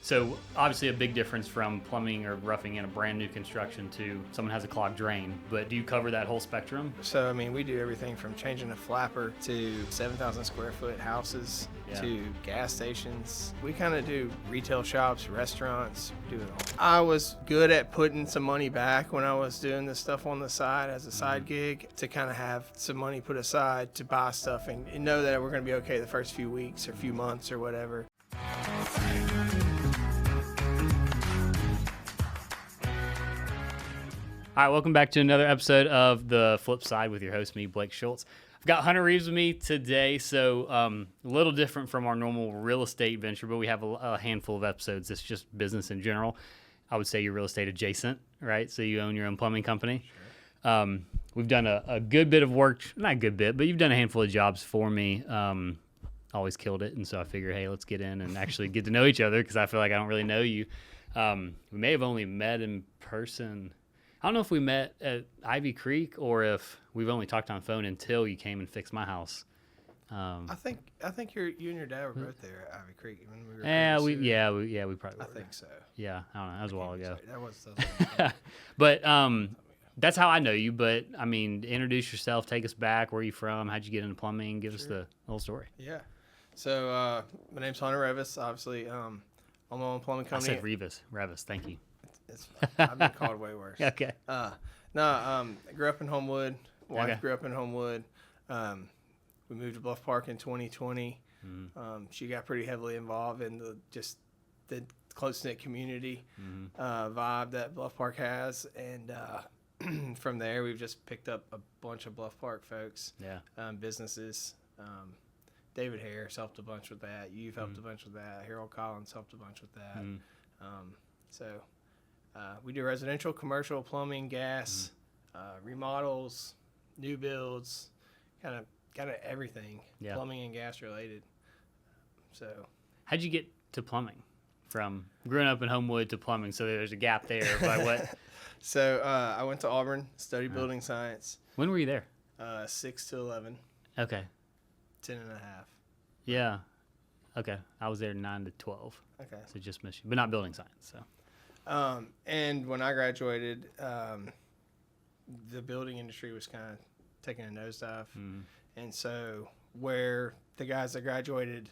So obviously a big difference from plumbing or roughing in a brand new construction to someone has a clogged drain, but do you cover that whole spectrum? So, I mean, we do everything from changing a flapper to 7,000 square foot houses to gas stations. We kind of do retail shops, restaurants, do it all. I was good at putting some money back when I was doing this stuff on the side as a side gig to kind of have some money put aside to buy stuff and know that we're going to be okay the first few weeks or few months or whatever. All right, welcome back to another episode of The Flip Side with your host, me, Blake Schultz. I've got Hunter Reeves with me today, so a little different from our normal real estate venture, but we have a handful of episodes. It's just business in general. I would say you're real estate adjacent, right? So you own your own plumbing company. Sure. We've done a good bit of work, not a good bit, but you've done a handful of jobs for me. Always killed it, and so I figured, hey, let's get in and actually get to know each other because I feel like I don't really know you. We may have only met in person. I don't know if we met at Ivy Creek or if we've only talked on the phone until you came and fixed my house. I think you and your dad were both there at Ivy Creek when we were. We probably were. I think so. Yeah, I don't know. That was a while ago. That was. But that's how I know you. But I mean, introduce yourself. Take us back. Where are you from? How'd you get into plumbing? Give us the whole story. Yeah. So my name's Hunter Reeves. Obviously, I'm my own plumbing company. I said Revis. Thank you. It's fine. I've been called way worse. Okay. I grew up in Homewood. Wife grew up in Homewood. We moved to Bluff Park in 2020. Mm-hmm. She got pretty heavily involved in the close-knit community vibe that Bluff Park has. And from there, we've just picked up a bunch of Bluff Park folks, businesses. David Harris helped a bunch with that. You've helped a bunch with that. Harold Collins helped a bunch with that. We do residential, commercial, plumbing, gas, remodels, new builds, kind of everything, plumbing and gas related. So, how'd you get to plumbing from growing up in Homewood to plumbing? So there's a gap there. By what? So I went to Auburn, studied building science. When were you there? 6 to 11. Okay. 10 and a half. Yeah. Okay. I was there 9 to 12. Okay. So just missed you, but not building science. So. And when I graduated, the building industry was kind of taking a nosedive. And so where the guys that graduated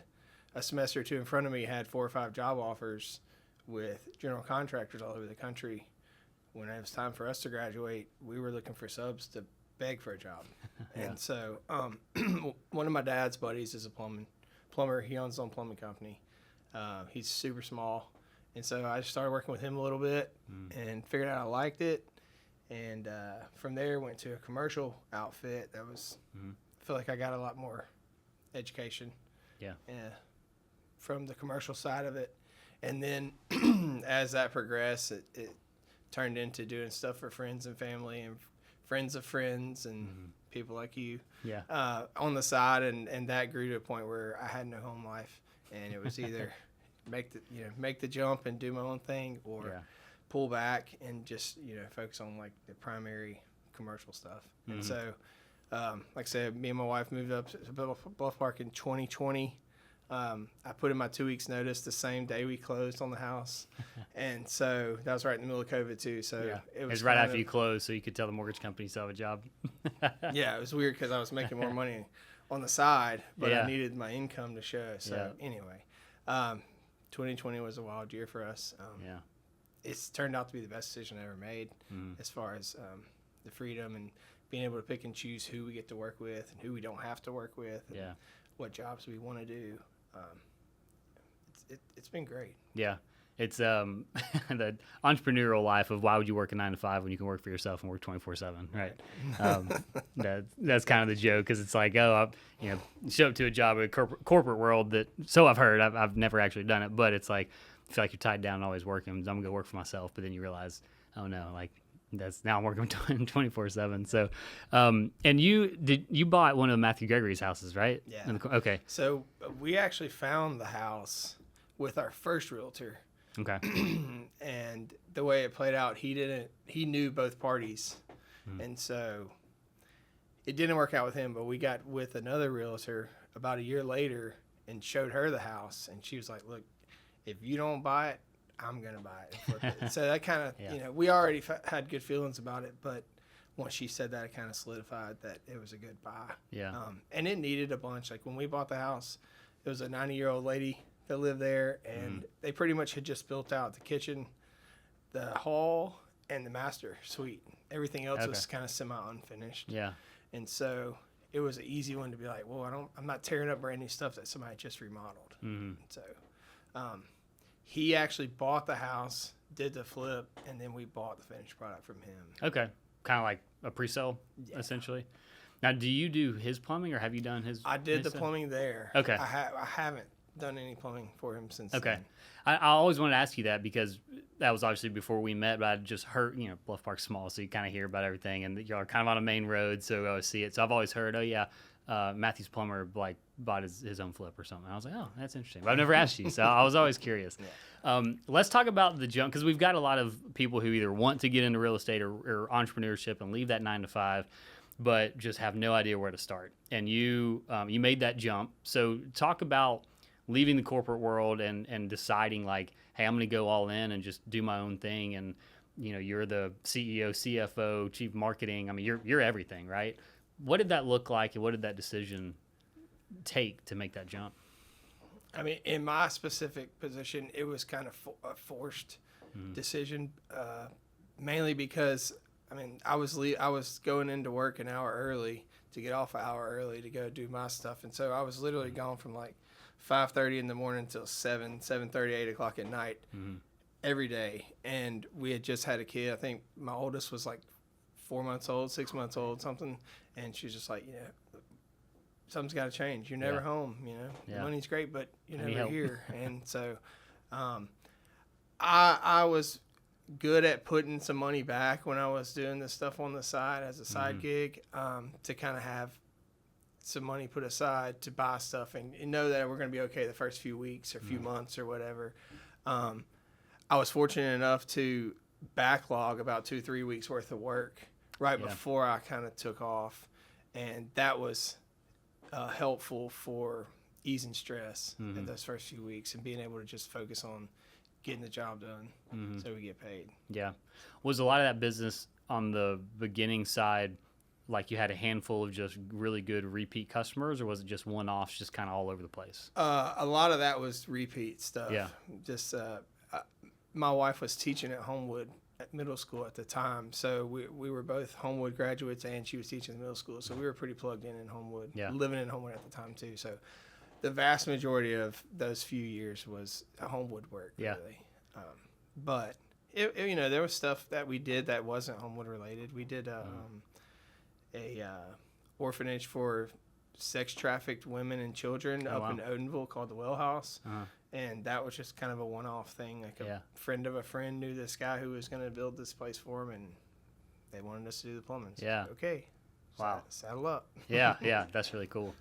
a semester or two in front of me had 4 or 5 job offers with general contractors all over the country, when it was time for us to graduate, we were looking for subs to beg for a job. And so one of my dad's buddies is a plumber. He owns his own plumbing company. He's super small. And so I started working with him a little bit and figured out I liked it. And from there, went to a commercial outfit that was, I feel like I got a lot more education from the commercial side of it. And then as that progressed, it turned into doing stuff for friends and family and friends of friends and people like you on the side. And that grew to a point where I had no home life. And it was either make the jump and do my own thing or pull back and just, focus on like the primary commercial stuff. And so, like I said, me and my wife moved up to Bluff Park in 2020. I put in my 2 weeks notice the same day we closed on the house. And so that was right in the middle of COVID too. So it was right after you closed, so you could tell the mortgage company you still have a job. Yeah, it was weird because I was making more money on the side, but I needed my income to show. So anyway, 2020 was a wild year for us. It's turned out to be the best decision I ever made as far as the freedom and being able to pick and choose who we get to work with and who we don't have to work with and what jobs we want to do. It's been great. Yeah. It's the entrepreneurial life of why would you work a 9 to 5 when you can work for yourself and work 24/7, right? That's kind of the joke because it's like, show up to a job in a corporate world that, so I've heard, I've never actually done it, but it's like, you feel like you're tied down and always working. I'm going to go work for myself, but then you realize, oh no, like now I'm working 24/7. So, and you bought one of Matthew Gregory's houses, right? Yeah. Okay. So we actually found the house with our first realtor. Okay. And the way it played out, he knew both parties. And so it didn't work out with him, but we got with another realtor about a year later and showed her the house. And she was like, look, if you don't buy it, I'm gonna buy it and flip it. So that kind of, Yeah. we already had good feelings about it, but once she said that, it kind of solidified that it was a good buy. Yeah. And it needed a bunch. Like when we bought the house, it was a 90-year-old lady that lived there, and they pretty much had just built out the kitchen, the hall, and the master suite. Everything else was kind of semi-unfinished. Yeah. And so it was an easy one to be like, well, I'm not tearing up brand new stuff that somebody just remodeled. So he actually bought the house, did the flip, and then we bought the finished product from him. Okay. Kind of like a pre-sale, essentially. Now, do you do his plumbing, or have you done his? I did his the plumbing there. Okay. I haven't done any plumbing for him since Okay. then. I always wanted to ask you that because that was obviously before we met, but I just heard, Bluff Park's small, so you kind of hear about everything, and y'all are kind of on a main road, so I always see it. So I've always heard, Matthew's plumber bought his own flip or something. I was like, oh, that's interesting. But I've never asked you, so I was always curious. Let's talk about the jump, because we've got a lot of people who either want to get into real estate or entrepreneurship and leave that 9-to-5, but just have no idea where to start. And you made that jump. So talk about leaving the corporate world and deciding like, hey, I'm going to go all in and just do my own thing. And, you're the CEO, CFO, chief marketing. I mean, you're everything, right? What did that look like, and what did that decision take to make that jump? I mean, in my specific position, it was kind of a forced decision, mainly because, I was going into work an hour early to get off an hour early to go do my stuff. And so I was literally gone from like 5:30 in the morning until 7:30, 8 o'clock at night every day. And we had just had a kid. I think my oldest was like 4 months old, 6 months old, something. And she's just like, something's got to change. You're never home, The money's great, but you're never here. And so I was good at putting some money back when I was doing this stuff on the side as a side gig, to kind of have some money put aside to buy stuff and know that we're going to be okay the first few weeks or few months or whatever. I was fortunate enough to backlog about 2-3 weeks worth of work before I kind of took off. And that was helpful for easing stress in those first few weeks and being able to just focus on getting the job done so we get paid. Yeah. Was a lot of that business on the beginning side, like you had a handful of just really good repeat customers, or was it just one-offs, just kind of all over the place? A lot of that was repeat stuff. Yeah. Just my wife was teaching at Homewood at middle school at the time, so we were both Homewood graduates, and she was teaching in middle school, so we were pretty plugged in Homewood, living in Homewood at the time too. So the vast majority of those few years was Homewood work, really. But there was stuff that we did that wasn't Homewood related. We did a orphanage for sex trafficked women and children in Odenville called the Well House. And that was just kind of a one-off thing. Like a friend of a friend knew this guy who was going to build this place for him, and they wanted us to do the plumbing. So, okay. Wow. Saddle up. Yeah, that's really cool.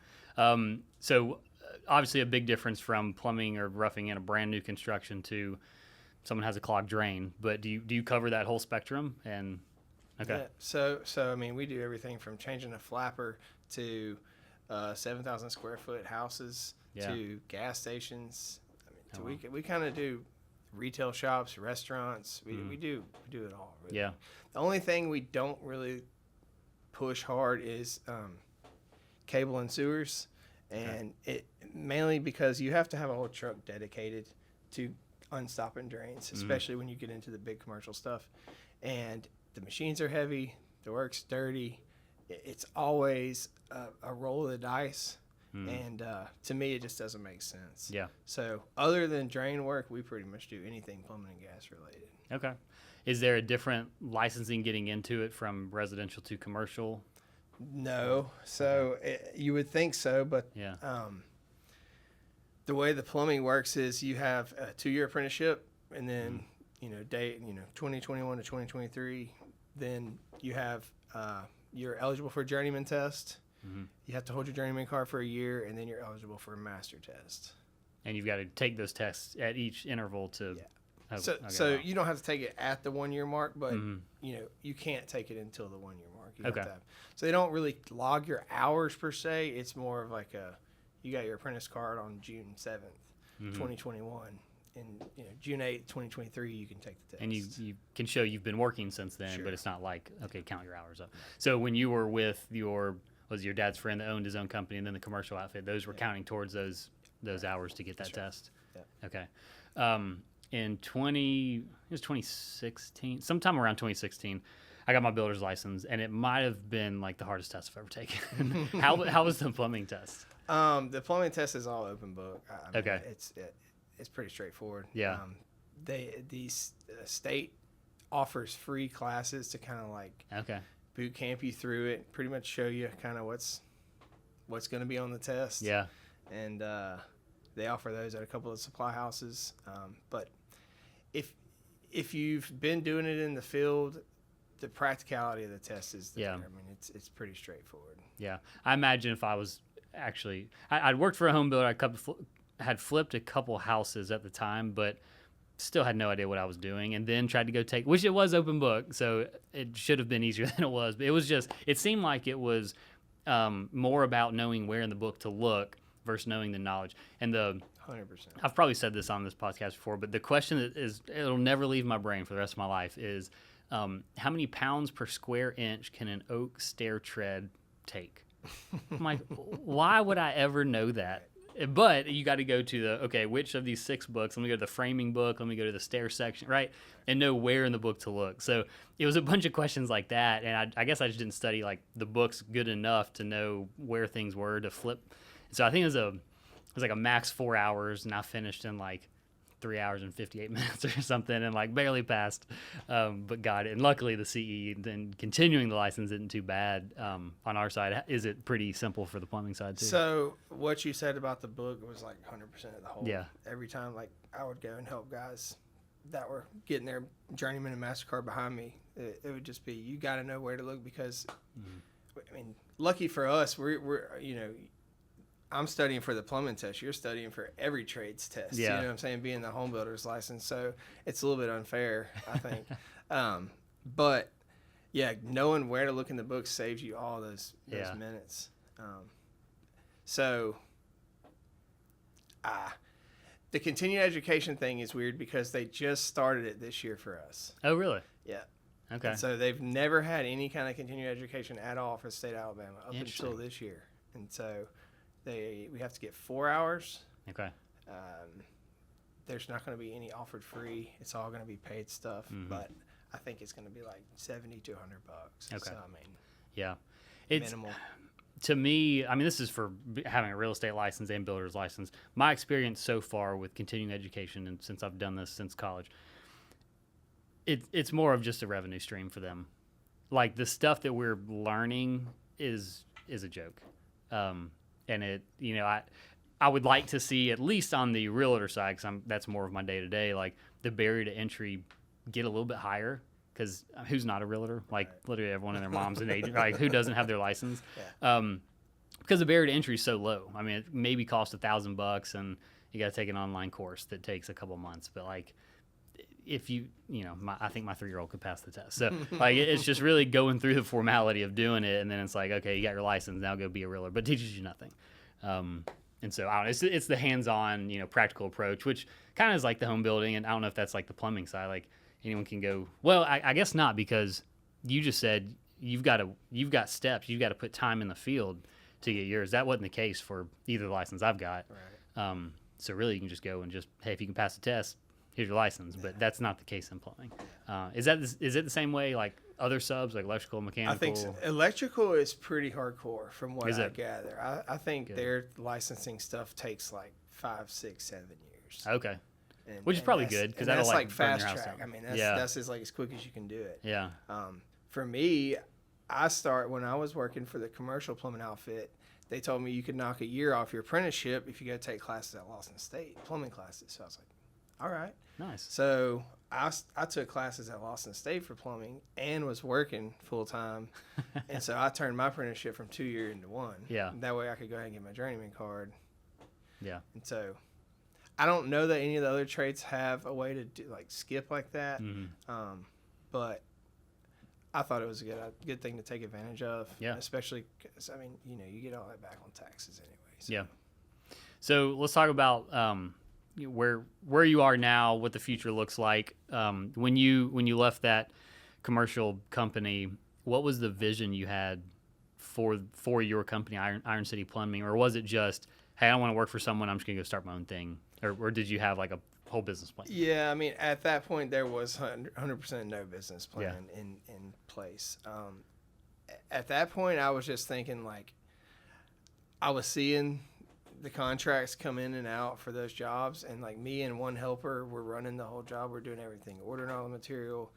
So obviously a big difference from plumbing or roughing in a brand new construction to someone has a clogged drain. But do you cover that whole spectrum? And okay. Yeah. So we do everything from changing a flapper to 7,000 square foot houses to gas stations. We kind of do retail shops, restaurants. We do it all. Really. Yeah. The only thing we don't really push hard is cable and sewers, and it mainly because you have to have a whole truck dedicated to unstopping drains, especially when you get into the big commercial stuff. And the machines are heavy, the work's dirty. It's always a roll of the dice. And to me, it just doesn't make sense. Yeah. So other than drain work, we pretty much do anything plumbing and gas related. Okay. Is there a different licensing getting into it from residential to commercial? No. So you would think so, but the way the plumbing works is you have a 2-year apprenticeship, and then 2021 to 2023, then you have you're eligible for a journeyman test. You have to hold your journeyman card for a year, and then you're eligible for a master test. And you've got to take those tests at each interval to. So you don't have to take it at the 1 year mark, but you can't take it until the 1 year mark. You have to have, so they don't really log your hours per se. It's more of like you got your apprentice card on June 7th, 2021, June 8th, 2023, you can take the test. And you can show you've been working since then, Sure. but it's not like, okay, count your hours up. So when you were with your dad's friend that owned his own company and then the commercial outfit, those were counting towards those hours to get that test? Yeah. Okay. In 2016, sometime around 2016, I got my builder's license, and it might have been like the hardest test I've ever taken. How was the plumbing test? The plumbing test is all open book. I mean, Okay. It's pretty straightforward. Yeah. The state offers free classes to kind of like Okay. boot camp you through it, pretty much show you kind of what's going to be on the test. Yeah. And they offer those at a couple of supply houses. But if you've been doing it in the field, the practicality of the test is there. Yeah. I mean, it's pretty straightforward. Yeah. I imagine if I was actually, I'd worked for a home builder. I had flipped a couple houses at the time, but still had no idea what I was doing, and then tried to go take, which it was open book, so it should have been easier than it was. But it seemed like it was more about knowing where in the book to look versus knowing the knowledge. And 100%. I've probably said this on this podcast before, but the question that it'll never leave my brain for the rest of my life is, how many pounds per square inch can an oak stair tread take? I'm like, why would I ever know that? But you got to go to which of these 6 books? Let me go to the framing book. Let me go to the stair section, right? And know where in the book to look. So it was a bunch of questions like that. And I guess I just didn't study like the books good enough to know where things were to flip. So I think it was like a max 4 hours, and I finished in like 3 hours and 58 minutes or something, and like barely passed, but got it. And luckily the CE, then continuing the license isn't too bad. On our side, is it pretty simple for the plumbing side too? So what you said about the book was like 100% of the whole. Yeah. Every time like I would go and help guys that were getting their journeyman and MasterCard behind me, it would just be, you got to know where to look, because I mean, lucky for us, we're I'm studying for the plumbing test. You're studying for every trades test. Yeah. You know what I'm saying? Being the home builder's license. So it's a little bit unfair, I think. But yeah, knowing where to look in the book saves you all those minutes. The continuing education thing is weird because they just started it this year for us. Oh, really? Yeah. Okay. And so they've never had any kind of continuing education at all for the state of Alabama up Interesting. until this year. And so we have to get 4 hours. Okay. There's not going to be any offered free. It's all going to be paid stuff, but I think it's going to be like $70 to $100. Okay. So I mean, Yeah. It's minimal. to me, I mean, this is for having a real estate license and builder's license. My experience so far with continuing education, and since I've done this since college, it's more of just a revenue stream for them. Like the stuff that we're learning is a joke. And I would like to see, at least on the realtor side, because that's more of my day to day, like the barrier to entry get a little bit higher. Because who's not a realtor? Like literally everyone and their mom's an agent. Like who doesn't have their license? Yeah. Because the barrier to entry is so low. I mean, it maybe costs $1,000, and you got to take an online course that takes a couple months. But like, if I think my 3-year-old could pass the test. So like, it's just really going through the formality of doing it, and then it's like, okay, you got your license, now go be a realtor, but it teaches you nothing. And so I don't know, it's the hands-on, practical approach, which kind of is like the home building, and I don't know if that's like the plumbing side. Like anyone can go. Well, I guess not, because you just said you've got steps. You've got to put time in the field to get yours. That wasn't the case for either the license I've got. Right. So really, you can just go and hey, if you can pass the test, here's your license. But that's not the case in plumbing. Is it the same way like other subs, like electrical, mechanical? I think so. Electrical is pretty hardcore from what Is I it? gather. I think Good. their licensing stuff takes like 5, 6, 7 years. Okay. And, Which is probably good, because that'll that's like burn fast your house track. down. I mean, that's Yeah. as like as quick as you can do it. Yeah. For me, when I was working for the commercial plumbing outfit, they told me you could knock a year off your apprenticeship if you go take classes at Lawson State, plumbing classes. So I was like, all right. Nice. So I took classes at Lawson State for plumbing and was working full time. And so I turned my apprenticeship from 2 years into 1. Yeah. That way I could go ahead and get my journeyman card. Yeah. And so I don't know that any of the other trades have a way to do like skip like that. Mm-hmm. But I thought it was a good thing to take advantage of. Yeah. Especially because, I mean, you get all that back on taxes anyway. So. Yeah. So let's talk about where you are now, what the future looks like. When you left that commercial company, what was the vision you had for your company, Iron City Plumbing, or was it just, hey, I don't want to work for someone, I'm just gonna go start my own thing, or did you have like a whole business plan? Yeah, I mean, at that point there was 100% no business plan in place. At that point, I was just thinking, like, I was seeing the contracts come in and out for those jobs, and like me and one helper were running the whole job. We're doing everything, ordering all the material,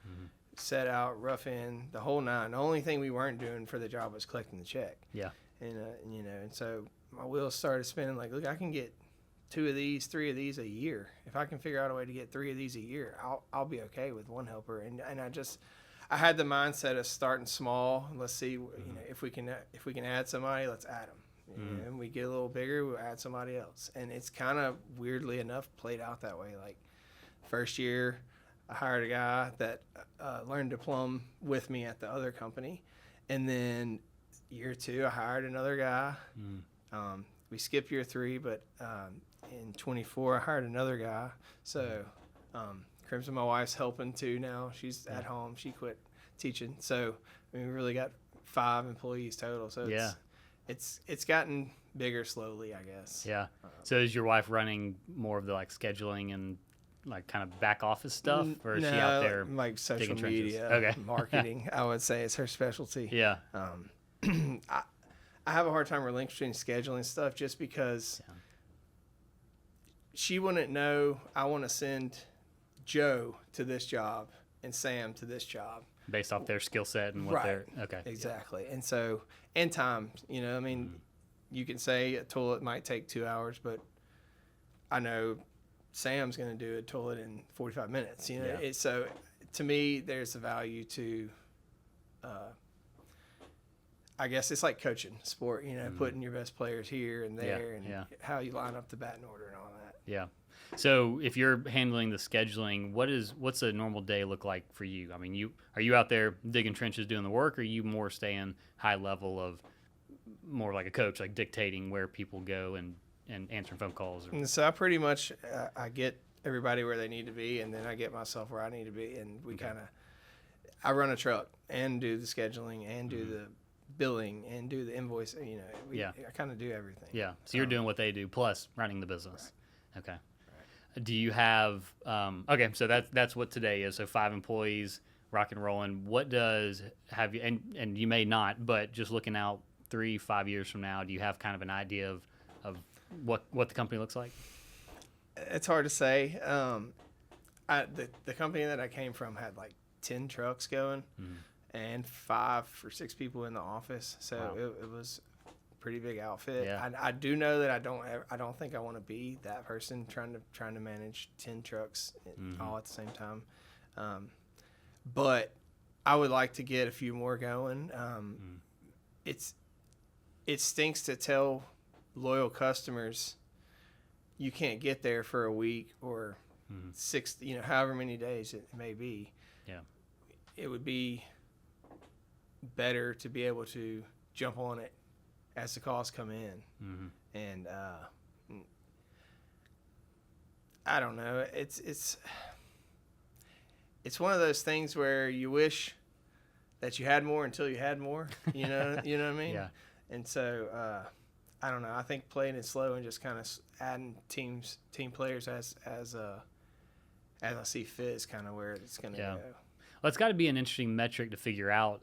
set out, rough in, the whole nine. The only thing we weren't doing for the job was collecting the check. Yeah. And and so my wheels started spinning. Like, look, I can get 2 of these, 3 of these a year. If I can figure out a way to get 3 of these a year, I'll be okay with one helper. And I had the mindset of starting small. Let's see, if we can add somebody, let's add them. And we get a little bigger, we'll add somebody else. And it's kind of, weirdly enough, played out that way. Like, first year, I hired a guy that learned to plumb with me at the other company. And then year 2, I hired another guy. We skipped year 3, but in 24, I hired another guy. So Crimson, my wife's helping too now. She's at home. She quit teaching. So we really got 5 employees total. So it's gotten bigger slowly, I guess. Yeah. So is your wife running more of the like scheduling and like kind of back office stuff, or is she out there like social media, okay. marketing? I would say is her specialty. Yeah. I have a hard time relinquishing scheduling stuff just because she wouldn't know I want to send Joe to this job and Sam to this job based off their skill set and what they're exactly. And so, and time, I mean, you can say a toilet might take 2 hours, but I know Sam's going to do a toilet in 45 minutes. So to me, there's a value to, I guess it's like coaching sport, putting your best players here and there, and how you line up the batting order and all that. Yeah. So if you're handling the scheduling, what's a normal day look like for you? I mean, are you out there digging trenches doing the work, or are you more staying high level of more like a coach, like dictating where people go and answering phone calls? And so I pretty much I get everybody where they need to be, and then I get myself where I need to be, and I run a truck and do the scheduling and do the billing and do the invoice. I kind of do everything. Yeah. So you're doing what they do plus running the business. Right. Okay. Do you have okay, so that's what today is. So 5 employees, rock and rolling. What does have you and you may not, but just looking out 3-5 years from now, do you have kind of an idea of what the company looks like? It's hard to say. The company that I came from had like 10 trucks going and 5 or 6 people in the office. So it was pretty big outfit. Yeah. I do know that I don't think I want to be that person trying to manage 10 trucks all at the same time. But I would like to get a few more going. It stinks to tell loyal customers you can't get there for a week or 6, however many days it may be. Yeah. It would be better to be able to jump on it as the calls come in. And I don't know. It's one of those things where you wish that you had more until you had more. You know what I mean? Yeah. And so I don't know. I think playing it slow and just kind of adding team players as I see fit is kind of where it's going to go. Well, it's got to be an interesting metric to figure out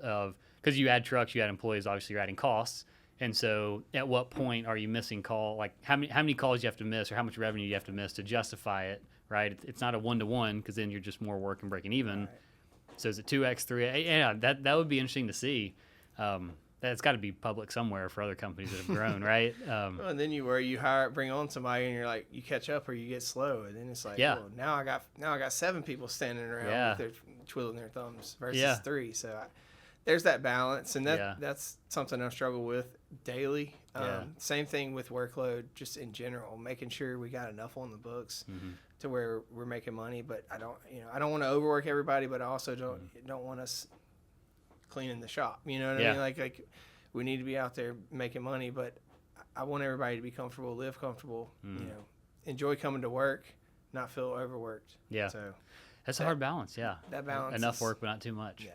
because you add trucks, you add employees, obviously you're adding costs. And so at what point are you missing call? Like how many calls you have to miss, or how much revenue you have to miss to justify it, right? It's not a 1-to-1 because then you're just more work and breaking even. Right. So is it 2x, 3x? Yeah, that would be interesting to see. That's got to be public somewhere for other companies that have grown, right? Well, and then you bring on somebody and you're like, you catch up or you get slow, and then it's like, well, now I got 7 people standing around with their twiddling their thumbs versus 3. So there's that balance, and that's something I struggle with daily. Same thing with workload, just in general, making sure we got enough on the books to where we're making money. But I don't want to overwork everybody, but I also don't want us cleaning the shop. You know what I mean? Like we need to be out there making money, but I want everybody to be comfortable, live comfortable, enjoy coming to work, not feel overworked. Yeah. So That's a hard balance. Yeah. that balance Enough is- work, but not too much. Yeah.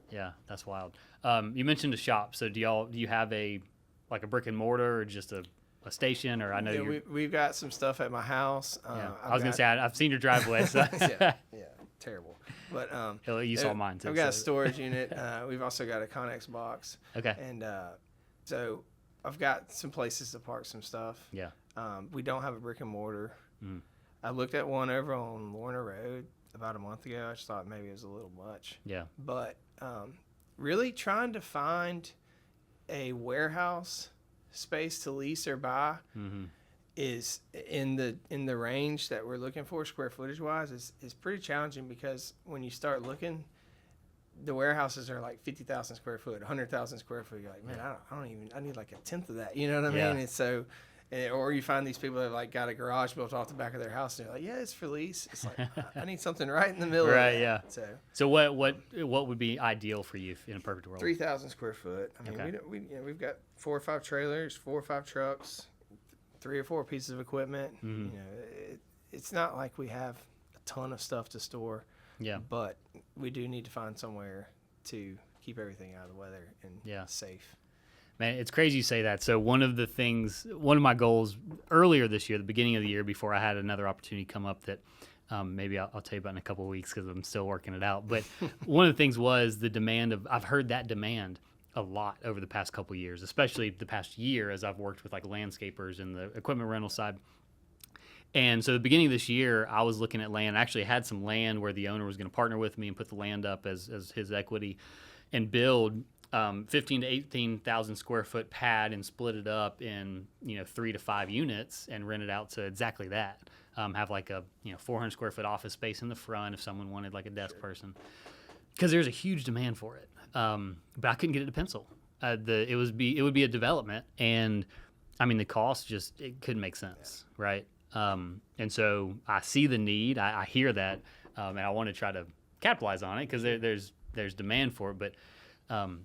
Yeah. That's wild. You mentioned a shop. So do you have a brick and mortar or just a station, or I know we've got some stuff at my house. Yeah. I was gonna say I've seen your driveway. So. yeah, terrible. But You saw mine too. I've got a storage unit. We've also got a Connex box. Okay. And so I've got some places to park some stuff. Yeah. We don't have a brick and mortar. Mm. I looked at one over on Lorna Road about a month ago. I just thought maybe it was a little much. Yeah. But really trying to find a warehouse space to lease or buy is in the range that we're looking for square footage wise is pretty challenging, because when you start looking, the warehouses are like 50,000 square foot, 100,000 square foot. You're like, man, I need like a tenth of that. You know what I mean? And so, or you find these people that have like got a garage built off the back of their house, and they're like, yeah, it's for lease. It's like, I need something right in the middle. Right. Of that. Yeah. So what would be ideal for you in a perfect world? 3,000 square foot. I mean, we've got 4 or 5 trailers, 4 or 5 trucks, 3 or 4 pieces of equipment. You know, it's not like we have a ton of stuff to store. Yeah. But we do need to find somewhere to keep everything out of the weather and safe. Man, it's crazy you say that. So one of my goals earlier this year, the beginning of the year, before I had another opportunity come up that maybe I'll tell you about in a couple of weeks because I'm still working it out. But one of the things was the demand I've heard that demand a lot over the past couple of years, especially the past year as I've worked with like landscapers and the equipment rental side. And so the beginning of this year, I was looking at land. I actually had some land where the owner was going to partner with me and put the land up as his equity and build 15 to 18,000 square foot pad and split it up in 3 to 5 units and rent it out to exactly that. Have like a 400 square foot office space in the front if someone wanted like a desk person, because there's a huge demand for it. But I couldn't get it to pencil. It would be a development, and I mean the cost it couldn't make sense, right? And so I see the need. I hear that, and I want to try to capitalize on it because there's demand for it. But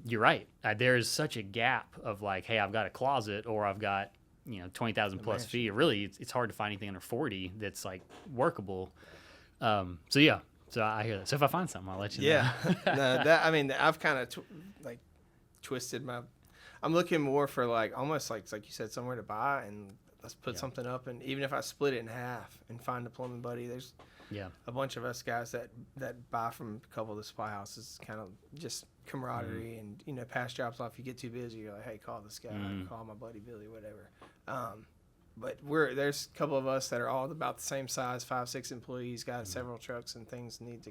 you're right. There's such a gap of like, hey, I've got a closet or I've got 20,000 plus feet. Really, it's hard to find anything under 40 that's like workable. So I hear that. So if I find something, I'll let you know. No, I've kind of twisted my. I'm looking more for like almost like you said, somewhere to buy and let's put something up. And even if I split it in half and find a plumbing buddy, there's a bunch of us guys that buy from a couple of the supply houses, kind of just camaraderie and pass jobs off. You get too busy, you're like, hey, call this guy, call my buddy Billy, whatever. But there's a couple of us that are all about the same size, 5-6 employees, got several trucks and things, need to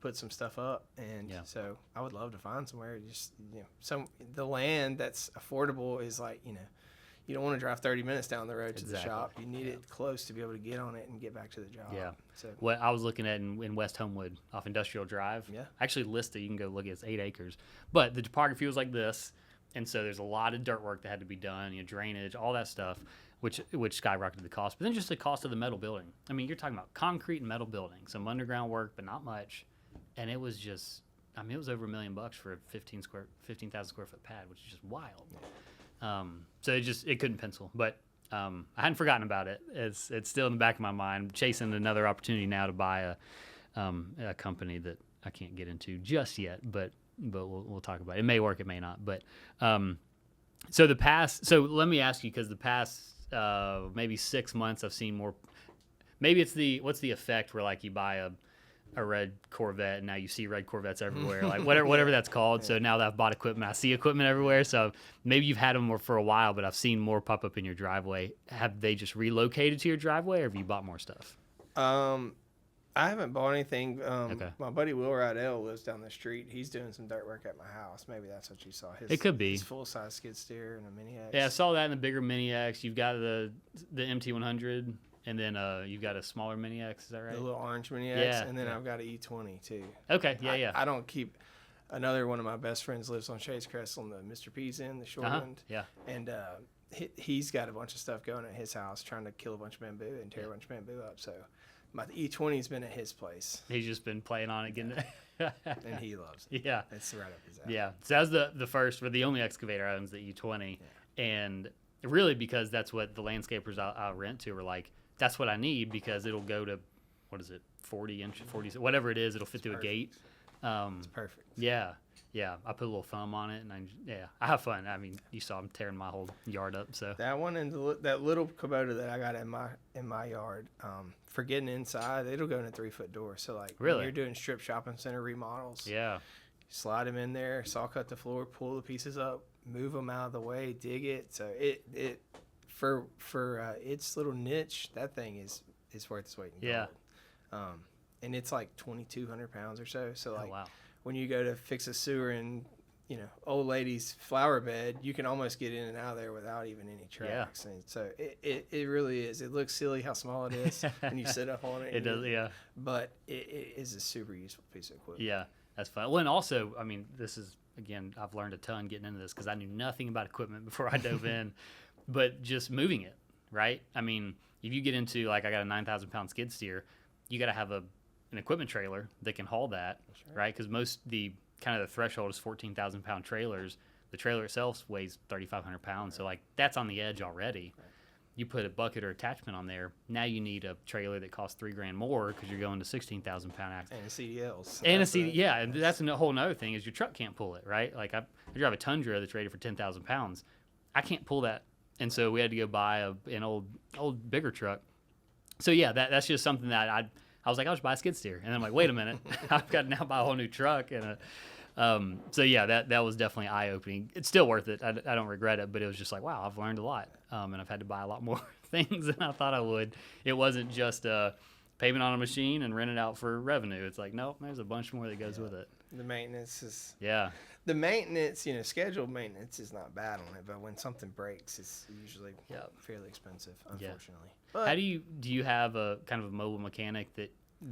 put some stuff up. And so I would love to find somewhere, just the land that's affordable is like, you don't want to drive 30 minutes down the road to the shop. You need it close to be able to get on it and get back to the job. Yeah. So what I was looking at in West Homewood off Industrial Drive. Yeah. Actually listed, you can go look at it, it's 8 acres. But the topography was like this. And so there's a lot of dirt work that had to be done, drainage, all that stuff, which skyrocketed the cost. But then just the cost of the metal building. I mean, you're talking about concrete and metal building, some underground work, but not much. And it was just, it was over $1 million for a 15,000 square foot pad, which is just wild. So it couldn't pencil, but I hadn't forgotten about it. It's still in the back of my mind. Chasing another opportunity now to buy a company that I can't get into just yet, but we'll talk about it. It may work, it may not. But so let me ask you, because the past maybe 6 months I've seen more. Maybe it's what's the effect where like you buy a red Corvette and now you see red Corvettes everywhere, like whatever that's called. So now that I've bought equipment, I see equipment everywhere. So maybe you've had them for a while, but I've seen more pop up in your driveway. Have they just relocated to your driveway, or have you bought more stuff? I haven't bought anything. Okay. My buddy Will Rydell lives down the street. He's doing some dirt work at my house. Maybe that's what you saw. It could be. His full-size skid steer and a Mini X. Yeah, I saw that in the bigger Mini X. You've got the MT100. And then you've got a smaller Mini X, is that right? The little orange Mini X, Yeah, and then I've got an E20 too. Okay, yeah. I don't keep. Another one of my best friends lives on Shades Crest on the Mr. P's end, the short end. Yeah. And he's got a bunch of stuff going at his house, trying to kill a bunch of bamboo and tear a bunch of bamboo up. So my E20's been at his place. He's just been playing on it, getting it. And he loves it. Yeah. It's right up his alley. Yeah. So that was the first, or the only excavator I owns, the E20. Yeah. And really because that's what the landscapers I rent to are like, that's what I need, because it'll go to what is it, 40, whatever it is, it'll fit through a gate. It's perfect. Yeah. I put a little foam on it, and I have fun. I mean, you saw him tearing my whole yard up. So that one and that little Kubota that I got in my yard, for getting inside, it'll go in a 3-foot door. So like really, when you're doing strip shopping center remodels, yeah, slide them in there, saw cut the floor, pull the pieces up, move them out of the way, dig it. So it for its little niche, that thing is worth its weight in gold. And it's like 2,200 pounds or so. So like, wow. When you go to fix a sewer in, old lady's flower bed, you can almost get in and out of there without even any tracks. And so it really is. It looks silly how small it is when you sit up on it. It does, yeah. But it is a super useful piece of equipment. Yeah, that's fun. Well, and also, I mean, this is, again, I've learned a ton getting into this because I knew nothing about equipment before I dove in, but just moving it, right? I mean, if you get into, like, I got a 9,000-pound skid steer, you got to have an equipment trailer that can haul that, right? Because the threshold is 14,000-pound trailers. The trailer itself weighs 3,500 pounds, right. So like that's on the edge already. Right. You put a bucket or attachment on there. Now you need a trailer that costs $3,000 more because you're going to 16,000-pound axle. And CDLs. And a CD, yeah, and that's a whole other thing is your truck can't pull it, right? Like I drive a Tundra that's rated for 10,000 pounds. I can't pull that, and so we had to go buy an old bigger truck. So yeah, that's just something that I was like, I'll just buy a skid steer. And I'm like, wait a minute, I've got to now buy a whole new truck. And so yeah, that was definitely eye-opening. It's still worth it. I don't regret it, but it was just like, wow, I've learned a lot. And I've had to buy a lot more things than I thought I would. It wasn't just payment on a machine and rent it out for revenue. It's like, nope, there's a bunch more that goes with it. The maintenance is... Yeah. The maintenance, scheduled maintenance is not bad on it, but when something breaks, it's usually fairly expensive, unfortunately. Yeah. But how do you have a kind of a mobile mechanic that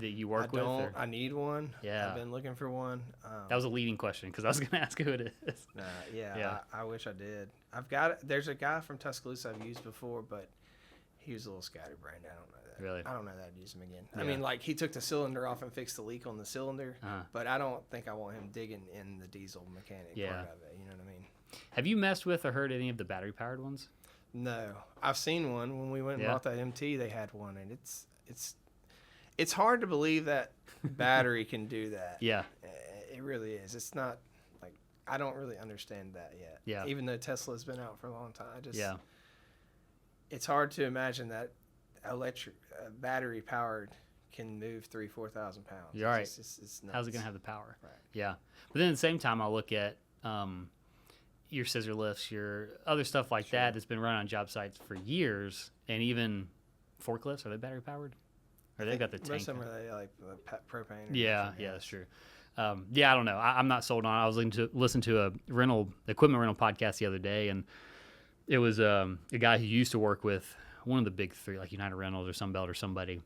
you work with? I need one. Yeah. I've been looking for one. That was a leading question because I was going to ask who it is. I wish I did. There's a guy from Tuscaloosa I've used before, but he was a little scatterbrained. I don't know that. Really? I don't know that I'd use him again. Yeah. I mean, like he took the cylinder off and fixed the leak on the cylinder, but I don't think I want him digging in the diesel mechanic part of it. You know what I mean? Have you messed with or heard any of the battery-powered ones? No, I've seen one when we went and bought that MT. They had one, and it's hard to believe that battery can do that. Yeah, it really is. It's not like I don't really understand that yet. Yeah, even though Tesla's been out for a long time, it's hard to imagine that electric battery powered can move 3,000-4,000 pounds. You're right. It's nuts. How's it gonna have the power? Right. Yeah, but then at the same time, I'll look at your scissor lifts, your other stuff like that that's been run on job sites for years, and even forklifts. Are they battery powered? Or they've got the tank. Most of them are like propane. Yeah, that's true. I don't know. I'm not sold on it. I was listening to a equipment rental podcast the other day, and it was a guy who used to work with one of the big three, like United Rentals or Sunbelt or somebody.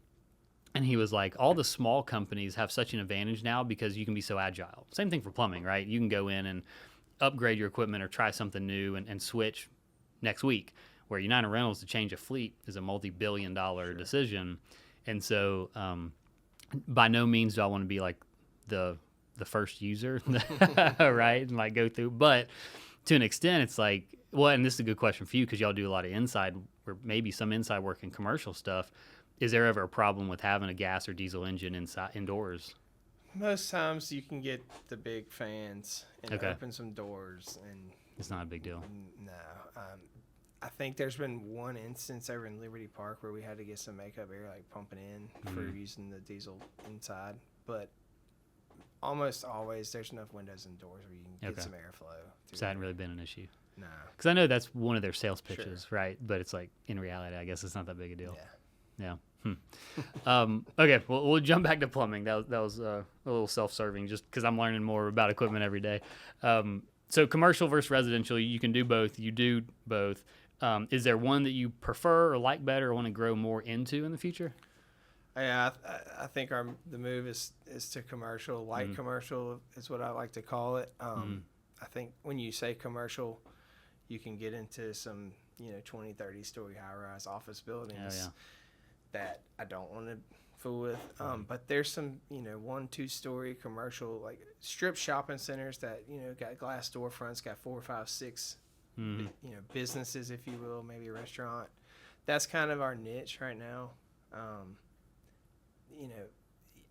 And he was like, all the small companies have such an advantage now because you can be so agile. Same thing for plumbing, right? You can go in and upgrade your equipment or try something new and switch next week, where United Rentals to change a fleet is a multi-billion-dollar decision. And so by no means do I want to be like the first user, right, and like go through. But to an extent, it's like, well, and this is a good question for you because y'all do a lot of inside or maybe some inside work and commercial stuff. Is there ever a problem with having a gas or diesel engine indoors? Most times you can get the big fans and open some doors, and it's not a big deal. No, I think there's been one instance over in Liberty Park where we had to get some makeup air like pumping in for using the diesel inside, but almost always there's enough windows and doors where you can get some airflow. So that hadn't really been an issue. No, because I know that's one of their sales pitches, right? But it's like in reality, I guess it's not that big a deal. Yeah. Okay, well, we'll jump back to plumbing. That was a little self-serving just because I'm learning more about equipment every day. So commercial versus residential, you can do both. You do both. Is there one that you prefer or like better or want to grow more into in the future? Yeah, I think the move is to commercial. Light commercial is what I like to call it. I think when you say commercial, you can get into some 20, 30 story high-rise office buildings that I don't want to fool with. But there's some 1-2 story commercial like strip shopping centers that got glass storefronts, got 4, 5, 6 businesses, if you will, maybe a restaurant. That's kind of our niche right now.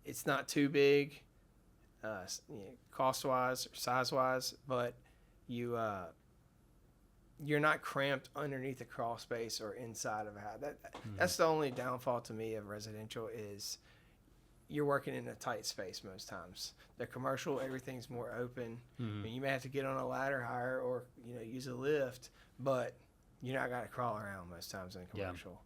it's not too big, cost wise or size wise, but you're not cramped underneath a crawl space or inside of a house. That's the only downfall to me of residential is you're working in a tight space most times. The commercial, everything's more open. I mean, you may have to get on a ladder higher or use a lift, but you're not got to crawl around most times in commercial.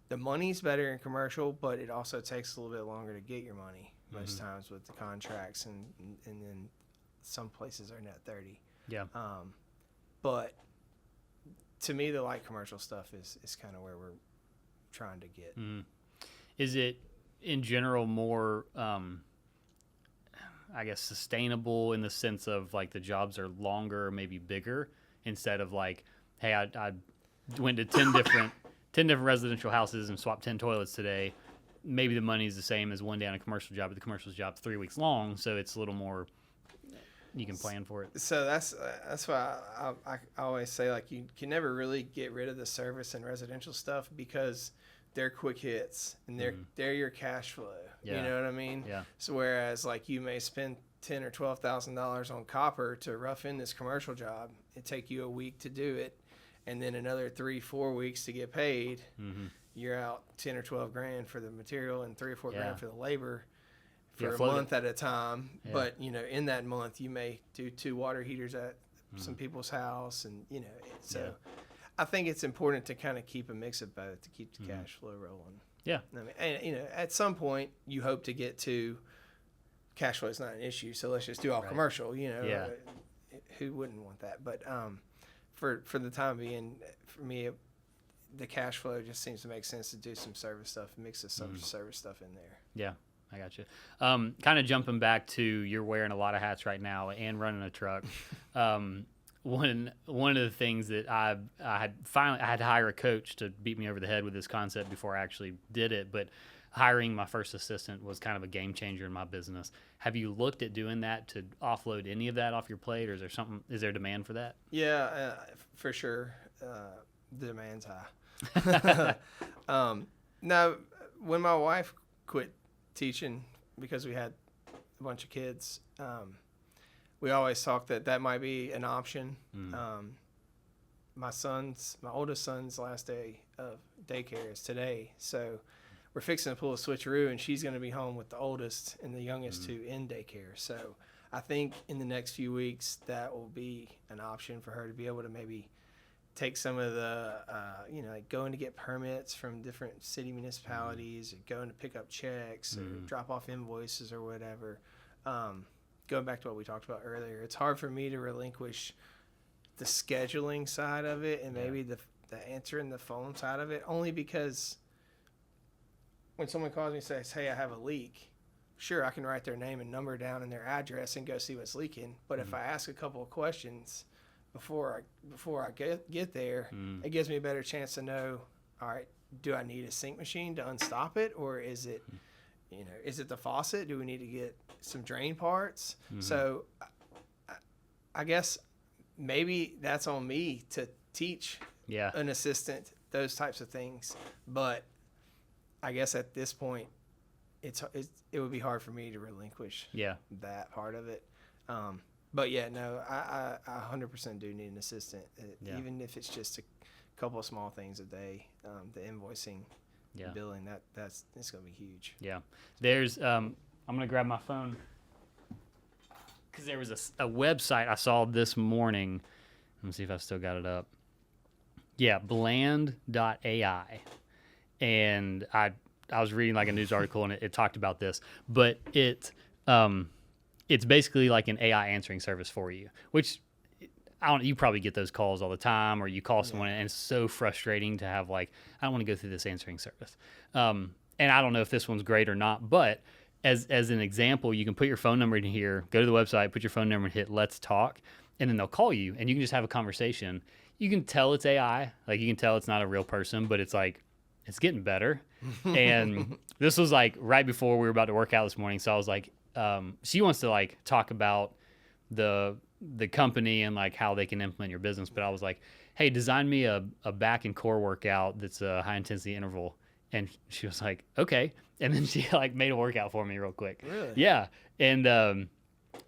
The money's better in commercial, but it also takes a little bit longer to get your money most times with the contracts, and then some places are net 30. Yeah. But to me, the light commercial stuff is kind of where we're trying to get. Is it in general more, I guess, sustainable in the sense of like the jobs are longer, maybe bigger, instead of like, hey, I went to 10 different residential houses and swapped 10 toilets today. Maybe the money's the same as one day on a commercial job, but the commercial job's 3 weeks long, so it's a little more, you can plan for it. So that's why I always say, like, you can never really get rid of the service and residential stuff because they're quick hits and they're your cash flow. Yeah. You know what I mean? Yeah. So whereas like you may spend $10,000 or $12,000 on copper to rough in this commercial job, it take you a week to do it, and then another 3-4 weeks to get paid. You're out 10 or 12 grand for the material and 3 or 4 grand for the labor for a month at a time. Yeah. But in that month you may do 2 water heaters at some people's house, and so I think it's important to kind of keep a mix of both to keep the cash flow rolling. Yeah. I mean, and at some point you hope to get to cash flow is not an issue, so let's just do all commercial. Who wouldn't want that? But for the time being, for me, the cash flow just seems to make sense to do some service stuff, mix some service stuff in there. Yeah, I got you. Kind of jumping back to, you're wearing a lot of hats right now and running a truck. One of the things that I had to hire a coach to beat me over the head with this concept before I actually did it, but hiring my first assistant was kind of a game changer in my business. Have you looked at doing that to offload any of that off your plate, or is there demand for that? Yeah, for sure. The demand's high. Now, when my wife quit teaching because we had a bunch of kids, we always talked that might be an option. My oldest son's last day of daycare is today, so we're fixing to pull a switcheroo, and she's going to be home with the oldest and the youngest two in daycare. So I think in the next few weeks that will be an option for her to be able to maybe take some of the, like going to get permits from different city municipalities, or going to pick up checks, or drop off invoices or whatever. Going back to what we talked about earlier, it's hard for me to relinquish the scheduling side of it and maybe the answering the phone side of it, only because when someone calls me and says, hey, I have a leak, sure, I can write their name and number down and their address and go see what's leaking. But if I ask a couple of questions before I get there, it gives me a better chance to know, all right, do I need a sink machine to unstop it, or is it is it the faucet? Do we need to get some drain parts? So I guess maybe that's on me to teach an assistant those types of things. But I guess at this point, it would be hard for me to relinquish that part of it. But yeah, no, I 100% do need an assistant, even if it's just a couple of small things a day. The invoicing, billing, it's gonna be huge. Yeah, there's I'm gonna grab my phone because there was a website I saw this morning. Let me see if I've still got it up. Yeah, bland.ai, and I was reading like a news article and it talked about this, but it's basically like an AI answering service for you, which you probably get those calls all the time, or you call someone and it's so frustrating to have like, I don't want to go through this answering service. And I don't know if this one's great or not, but as an example, you can put your phone number in here, go to the website, put your phone number and hit let's talk, and then they'll call you and you can just have a conversation. You can tell it's AI, like you can tell it's not a real person, but it's like, it's getting better. And this was like right before we were about to work out this morning. So I was like, she wants to like talk about the company and like how they can implement your business. But I was like, hey, design me a back and core workout that's a high intensity interval. And she was like, okay. And then she like made a workout for me real quick. Really? Yeah. And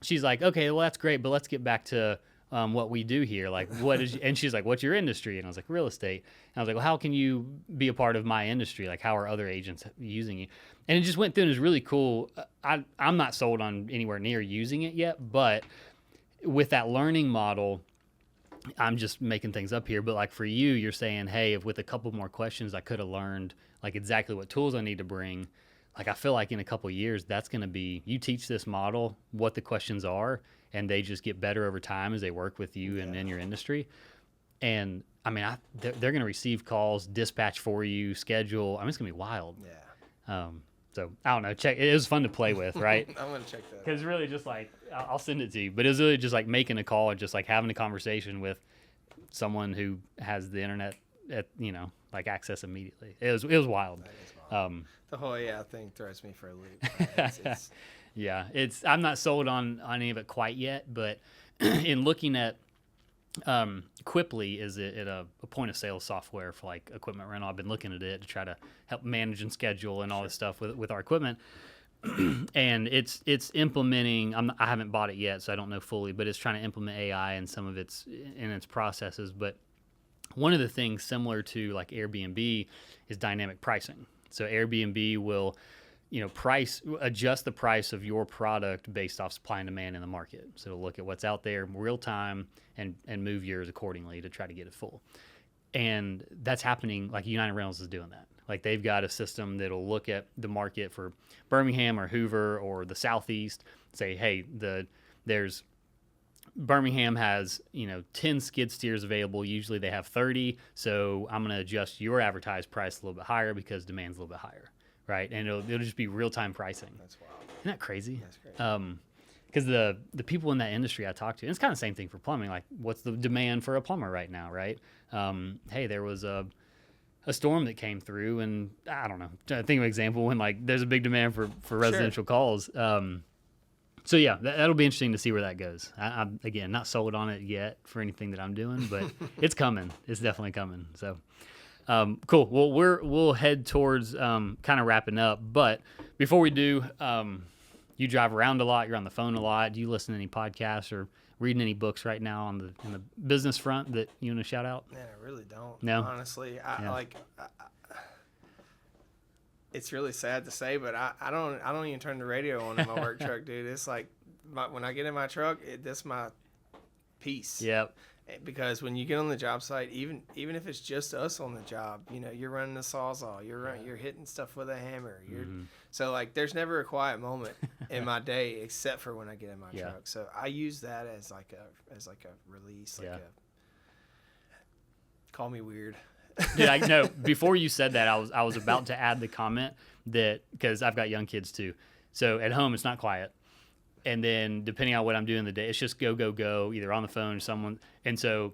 she's like, okay, well, that's great, but let's get back to what we do here. Like, what is, and she's like, what's your industry? And I was like, real estate. And I was like, well, how can you be a part of my industry? Like, how are other agents using you? And it just went through and it was really cool. I'm not sold on anywhere near using it yet, but with that learning model, I'm just making things up here, but like for you, you're saying, hey, if with a couple more questions, I could have learned like exactly what tools I need to bring. Like, I feel like in a couple of years, that's going to be, you teach this model what the questions are, and they just get better over time as they work with you and in your industry. And I mean, they're going to receive calls, dispatch for you, schedule. I mean, it's going to be wild. Yeah. So I don't know. Check. It was fun to play with, right? I'm gonna check that. Because really, just like I'll send it to you, but it was really just like making a call or just like having a conversation with someone who has the internet at like access immediately. It was wild. That is wild. The whole thing throws me for a loop. It's Yeah, I'm not sold on any of it quite yet, but in looking at Quipply is it a point of sale software for like equipment rental. I've been looking at it to try to help manage and schedule and all this stuff with our equipment. And it's implementing. I haven't bought it yet, so I don't know fully, but it's trying to implement AI in some of its processes. But one of the things similar to like Airbnb is dynamic pricing. So Airbnb will adjust the price of your product based off supply and demand in the market. So it'll look at what's out there real time and move yours accordingly to try to get it full. And that's happening, like United Rentals is doing that. Like they've got a system that'll look at the market for Birmingham or Hoover or the Southeast, say, hey, there's Birmingham has 10 skid steers available. Usually they have 30. So I'm going to adjust your advertised price a little bit higher because demand's a little bit higher. Right, and it'll just be real time pricing. That's wild. Isn't that crazy? That's crazy. Because the people in that industry I talk to, and it's kind of the same thing for plumbing. Like, what's the demand for a plumber right now? Right? Hey, there was a storm that came through, and I don't know. I think of an example when like there's a big demand for residential calls. So yeah, that'll be interesting to see where that goes. I'm again not sold on it yet for anything that I'm doing, but it's coming. It's definitely coming. So. Cool. Well, we'll head towards kind of wrapping up. But before we do, you drive around a lot. You're on the phone a lot. Do you listen to any podcasts or reading any books right now on the business front that you want to shout out? Man, I really don't. No? Honestly, it's really sad to say, but I don't even turn the radio on in my work truck, dude. It's like when I get in my truck, that's my peace. Yep. Because when you get on the job site, even if it's just us on the job, you're running a sawzall, you're hitting stuff with a hammer. So like there's never a quiet moment in my day except for when I get in my truck. So I use that as like a release. Call me weird. Yeah, I know. Before you said that, I was about to add the comment that because I've got young kids too, so at home it's not quiet. And then depending on what I'm doing the day, it's just go, either on the phone or someone. And so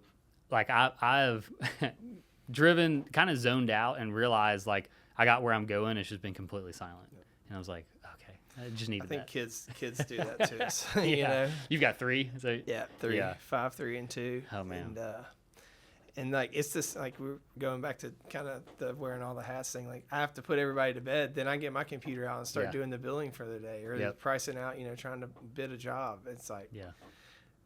like I've driven kind of zoned out and realized like I got where I'm going. It's just been completely silent. And I was like, okay, I just needed that. I think kids do that too. So, yeah. You've got 3. So 3, 5, 3, and 2. Oh man. And like it's this like we're going back to kind of the wearing all the hats thing. Like I have to put everybody to bed, then I get my computer out and start doing the billing for the day or pricing out. Trying to bid a job. It's like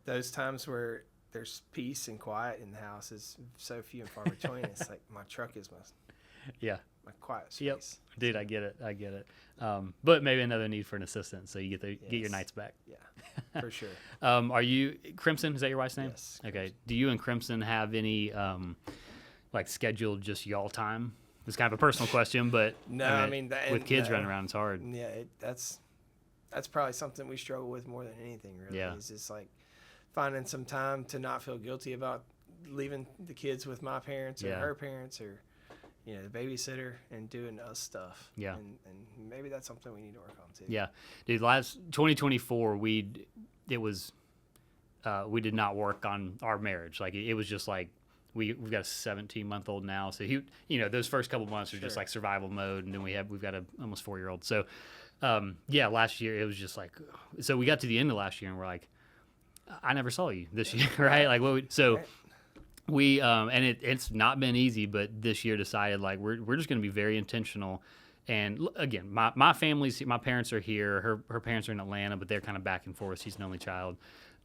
those times where there's peace and quiet in the house is so few and far between. It's like my truck is my quiet space. Yep. Dude, I get it. But maybe another need for an assistant, so you get your nights back. Yeah, for sure. Are you Crimson? Is that your wife's name? Yes. Okay. Do you and Crimson have any like scheduled just y'all time? It's kind of a personal question, but no, with kids running around, it's hard. Yeah, that's probably something we struggle with more than anything. Really, is just like finding some time to not feel guilty about leaving the kids with my parents or her parents or the babysitter and doing us stuff. Yeah. And maybe that's something we need to work on too. Yeah. Dude, last 2024 we did not work on our marriage. Like it was just like we've got a 17-month-old now. So those first couple months are just like survival mode, and then we've got a almost 4-year-old. So last year it was just like so we got to the end of last year and we're like I never saw you this year, right? Like we and it's not been easy, but this year decided like we're just going to be very intentional. And again, my family's, my parents are here. Her parents are in Atlanta, but they're kind of back and forth. She's an only child.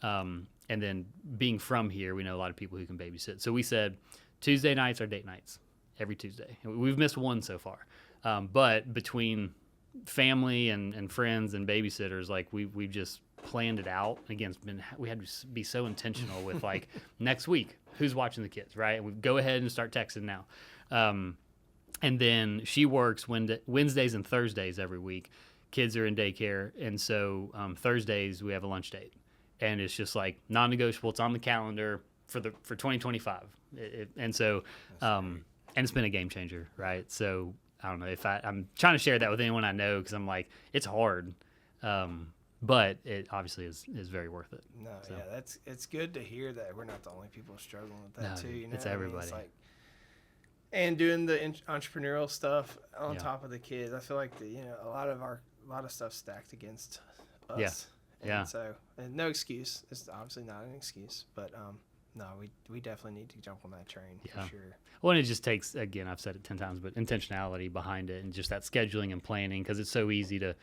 And then being from here, we know a lot of people who can babysit. So we said Tuesday nights are date nights every Tuesday. We've missed one so far. But between family and friends and babysitters, like we've just planned it out. Again, we had to be so intentional with like next week, who's watching the kids, right? And we go ahead and start texting now. And then she works Wednesdays and Thursdays every week. Kids are in daycare. And so Thursdays we have a lunch date. And it's just like non-negotiable. It's on the calendar for 2025. And so, and it's been a game changer, right? So I don't know if I'm trying to share that with anyone I know, because I'm like, it's hard. But it obviously is very worth it. No, so. Yeah, it's good to hear that we're not the only people struggling with that too. You know, it's everybody. It's like, and doing the entrepreneurial stuff on top of the kids, I feel like a lot of stuff stacked against us. Yeah. And so, and no excuse. It's obviously not an excuse, but no, we definitely need to jump on that train for sure. Well, and it just takes, again, I've said it 10 times, but intentionality behind it, and just that scheduling and planning, because it's so easy to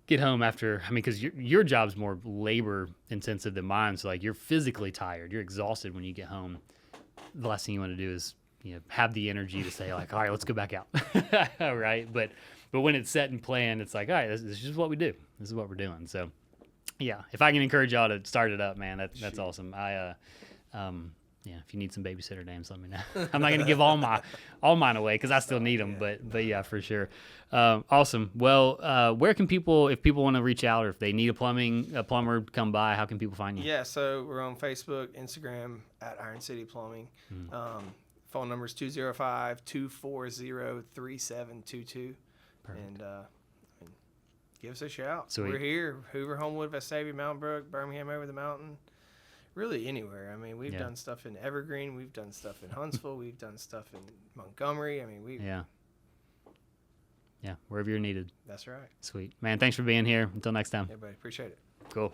get home after, because your job's more labor intensive than mine. So like you're physically tired, you're exhausted when you get home. The last thing you want to do is have the energy to say like, all right, let's go back out. Right. But when it's set and planned, it's like, all right, this is just what we do. This is what we're doing. So yeah, if I can encourage y'all to start it up, man, that's awesome. If you need some babysitter names, let me know. I'm not going to give all mine away, because I still need them, but yeah, for sure. Awesome. Well, where can people, if people want to reach out, or if they need a plumber to come by, how can people find you? Yeah, so we're on Facebook, Instagram at Iron City Plumbing. Phone number is 205-240-3722. And give us a shout. Sweet. We're here, Hoover, Homewood, Vestavia, Mountain Brook, Birmingham, over the mountain. Really anywhere. We've done stuff in Evergreen. We've done stuff in Huntsville. We've done stuff in Montgomery. Yeah, wherever you're needed. That's right. Sweet. Man, thanks for being here. Until next time. Everybody, appreciate it. Cool.